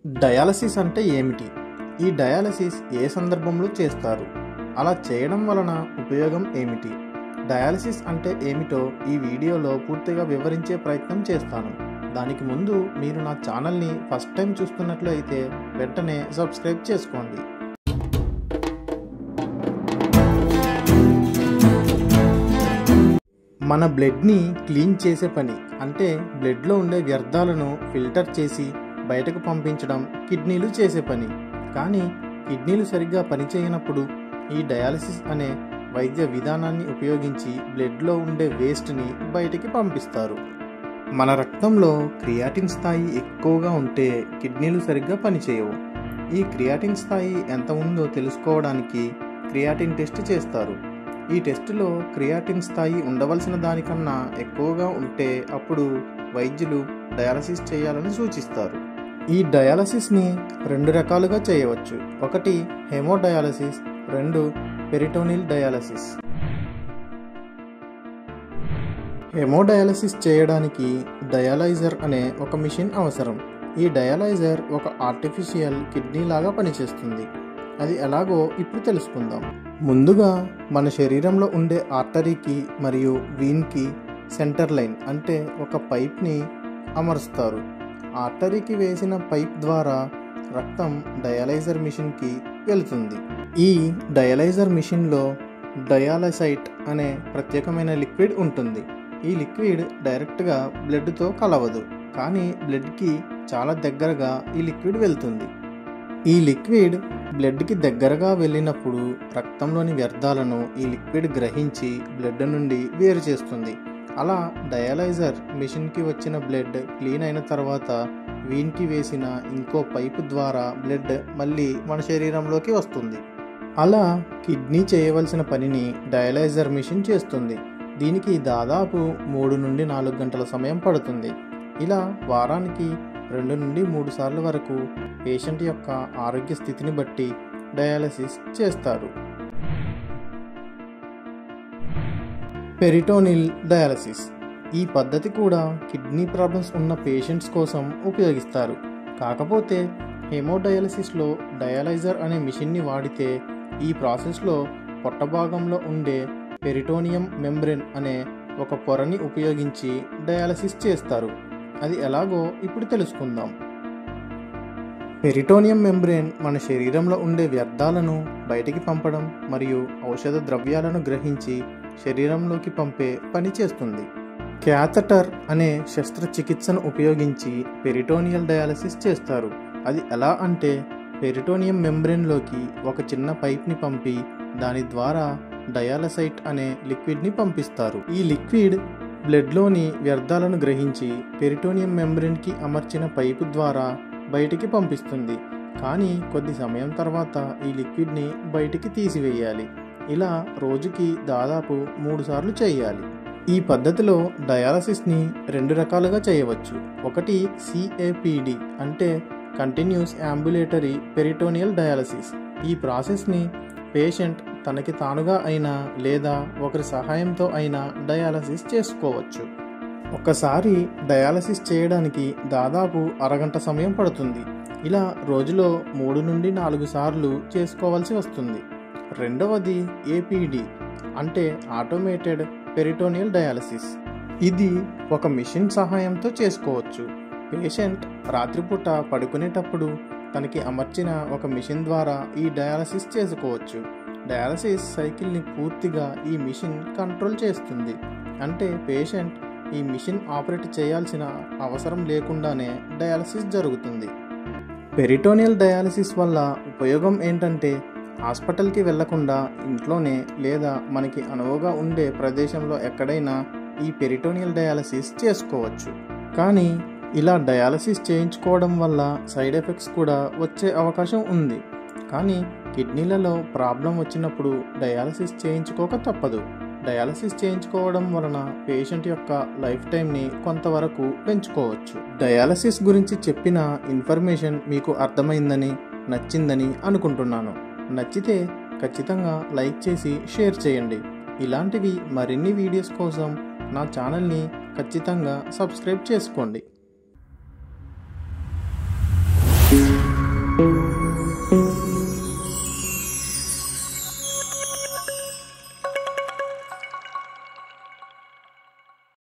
Dialysis అంటే ఏమిటి? ఈ డయాలసిస్ ఏ సందర్భంలో చేస్తారు? అలా చేయడం వలన ఉపయోగం ఏమిటి? డయాలసిస్ అంటే ఏమిటో ఈ వీడియోలో పూర్తిగా వివరించే ప్రయత్నం చేస్తాను. దానికి ముందు మీరు నా ఛానల్ని ఫస్ట్ టైం చూస్తున్నట్లు అయితే వెంటనే సబ్స్క్రైబ్ చేసుకోండి. మన బ్లడ్ని క్లీన్ చేసే పని, అంటే బ్లడ్లో ఉండే వ్యర్థాలను ఫిల్టర్ చేసి బయటకు పంపించడం కిడ్నీలు చేసే పని. కానీ కిడ్నీలు సరిగ్గా పనిచేయనప్పుడు ఈ డయాలసిస్ అనే వైద్య విధానాన్ని ఉపయోగించి బ్లడ్లో ఉండే వేస్ట్ని బయటికి పంపిస్తారు. మన రక్తంలో క్రియాటిన్ స్థాయి ఎక్కువగా ఉంటే కిడ్నీలు సరిగ్గా పనిచేయవు. ఈ క్రియాటిన్ స్థాయి ఎంత ఉందో తెలుసుకోవడానికి క్రియాటిన్ టెస్ట్ చేస్తారు. ఈ టెస్టులో క్రియాటిన్ స్థాయి ఉండవలసిన దానికన్నా ఎక్కువగా ఉంటే అప్పుడు వైద్యులు డయాలసిస్ చేయాలని సూచిస్తారు. ఈ డయాలసిస్ని 2 రకాలుగా చేయవచ్చు. ఒకటి హెమోడయాలసిస్, 2 పెరిటోనియల్ డయాలసిస్. హెమోడయాలసిస్ చేయడానికి డయాలైజర్ అనే ఒక మిషన్ అవసరం. ఈ డయాలైజర్ ఒక ఆర్టిఫిషియల్ కిడ్నీ లాగా పనిచేస్తుంది. అది ఎలాగో ఇప్పుడు తెలుసుకుందాం. ముందుగా మన శరీరంలో ఉండే ఆర్టరీకి మరియు వీన్కి సెంటర్ లైన్, అంటే ఒక పైప్ని అమరుస్తారు. ఆర్టరీకి వేసిన పైప్ ద్వారా రక్తం డయాలైజర్ మిషన్కి వెళుతుంది. ఈ డయాలైజర్ మిషన్లో డయాలసైట్ అనే ప్రత్యేకమైన లిక్విడ్ ఉంటుంది. ఈ లిక్విడ్ డైరెక్ట్గా బ్లడ్తో కలవదు, కానీ బ్లడ్కి చాలా దగ్గరగా ఈ లిక్విడ్ వెళ్తుంది. ఈ లిక్విడ్ బ్లడ్కి దగ్గరగా వెళ్ళినప్పుడు రక్తంలోని వ్యర్థాలను ఈ లిక్విడ్ గ్రహించి బ్లడ్ నుండి వేరు చేస్తుంది. అలా డయాలైజర్ మిషన్కి వచ్చిన బ్లడ్ క్లీన్ అయిన తర్వాత వీన్కి వేసిన ఇంకో పైపు ద్వారా బ్లడ్ మళ్ళీ మన శరీరంలోకి వస్తుంది. అలా కిడ్నీ చేయవలసిన పనిని డయాలైజర్ మిషన్ చేస్తుంది. దీనికి దాదాపు 3 నుండి 4 గంటల సమయం పడుతుంది. ఇలా వారానికి 2 నుండి 3 సార్లు వరకు పేషెంట్ యొక్క ఆరోగ్య స్థితిని బట్టి డయాలసిస్ చేస్తారు. Peritoneal dialysis. ఈ పద్ధతి కూడా కిడ్నీ ప్రాబ్లమ్స్ ఉన్న పేషెంట్స్ కోసం ఉపయోగిస్తారు. కాకపోతే హెమోడయాలసిస్లో డయాలైజర్ అనే మిషన్ని వాడితే ఈ ప్రాసెస్లో పొట్ట భాగంలో ఉండే పెరిటోనియం మెంబ్రేన్ అనే ఒక పొరని ఉపయోగించి డయాలసిస్ చేస్తారు. అది ఎలాగో ఇప్పుడు తెలుసుకుందాం. పెరిటోనియం మెంబ్రేన్ మన శరీరంలో ఉండే వ్యర్థాలను బయటికి పంపడం మరియు ఔషధ ద్రవ్యాలను గ్రహించి శరీరంలోకి పంపే పని చేస్తుంది. క్యాథటర్ అనే శస్త్రచికిత్సను ఉపయోగించి పెరిటోనియల్ డయాలసిస్ చేస్తారు. అది ఎలా అంటే పెరిటోనియం మెంబ్రేన్లోకి ఒక చిన్న పైప్ని పంపి దాని ద్వారా డయాలసైట్ అనే లిక్విడ్ని పంపిస్తారు. ఈ లిక్విడ్ బ్లడ్లోని వ్యర్థాలను గ్రహించి పెరిటోనియం మెంబ్రేన్కి అమర్చిన పైపు ద్వారా బయటికి పంపిస్తుంది. కానీ కొద్ది సమయం తర్వాత ఈ లిక్విడ్ని బయటికి తీసివేయాలి. ఇలా రోజుకి దాదాపు 3 సార్లు చేయాలి. ఈ పద్ధతిలో డయాలసిస్ని 2 రకాలుగా చేయవచ్చు. ఒకటి CAPD, అంటే కంటిన్యూస్ అంబులేటరీ పెరిటోనియల్ డయాలసిస్. ఈ ప్రాసెస్ని పేషెంట్ తనకి తానుగా అయినా లేదా ఒకరి సహాయంతో అయినా డయాలసిస్ చేసుకోవచ్చు. ఒకసారి డయాలసిస్ చేయడానికి దాదాపు అరగంట సమయం పడుతుంది. ఇలా రోజులో 3 నుండి 4 సార్లు చేసుకోవాల్సి వస్తుంది. రెండవది APD, అంటే ఆటోమేటెడ్ పెరిటోనియల్ డయాలసిస్. ఇది ఒక మిషన్ సహాయంతో చేసుకోవచ్చు. పేషెంట్ రాత్రిపూట పడుకునేటప్పుడు తనకి అమర్చిన ఒక మిషన్ ద్వారా ఈ డయాలసిస్ చేసుకోవచ్చు. డయాలసిస్ సైకిల్ని పూర్తిగా ఈ మిషన్ కంట్రోల్ చేస్తుంది. అంటే పేషెంట్ ఈ మిషన్ ఆపరేట్ చేయాల్సిన అవసరం లేకుండానే డయాలసిస్ జరుగుతుంది. పెరిటోనియల్ డయాలసిస్ వల్ల ఉపయోగం ఏంటంటే హాస్పిటల్కి వెళ్లకుండా ఇంట్లోనే లేదా మనకి అనువుగా ఉండే ప్రదేశంలో ఎక్కడైనా ఈ పెరిటోనియల్ డయాలసిస్ చేసుకోవచ్చు. కానీ ఇలా డయాలసిస్ చేయించుకోవడం వల్ల సైడ్ ఎఫెక్ట్స్ కూడా వచ్చే అవకాశం ఉంది. కానీ కిడ్నీలలో ప్రాబ్లం వచ్చినప్పుడు డయాలసిస్ చేయించుకోక తప్పదు. డయాలసిస్ చేయించుకోవడం వలన పేషెంట్ యొక్క లైఫ్ టైంని కొంతవరకు పెంచుకోవచ్చు. డయాలసిస్ గురించి చెప్పిన ఇన్ఫర్మేషన్ మీకు అర్థమైందని, నచ్చిందని అనుకుంటున్నాను. నచ్చితే ఖచ్చితంగా లైక్ చేసి షేర్ చేయండి. ఇలాంటివి మరిన్ని వీడియోస్ కోసం నా ఛానల్ని ఖచ్చితంగా సబ్స్క్రైబ్ చేసుకోండి.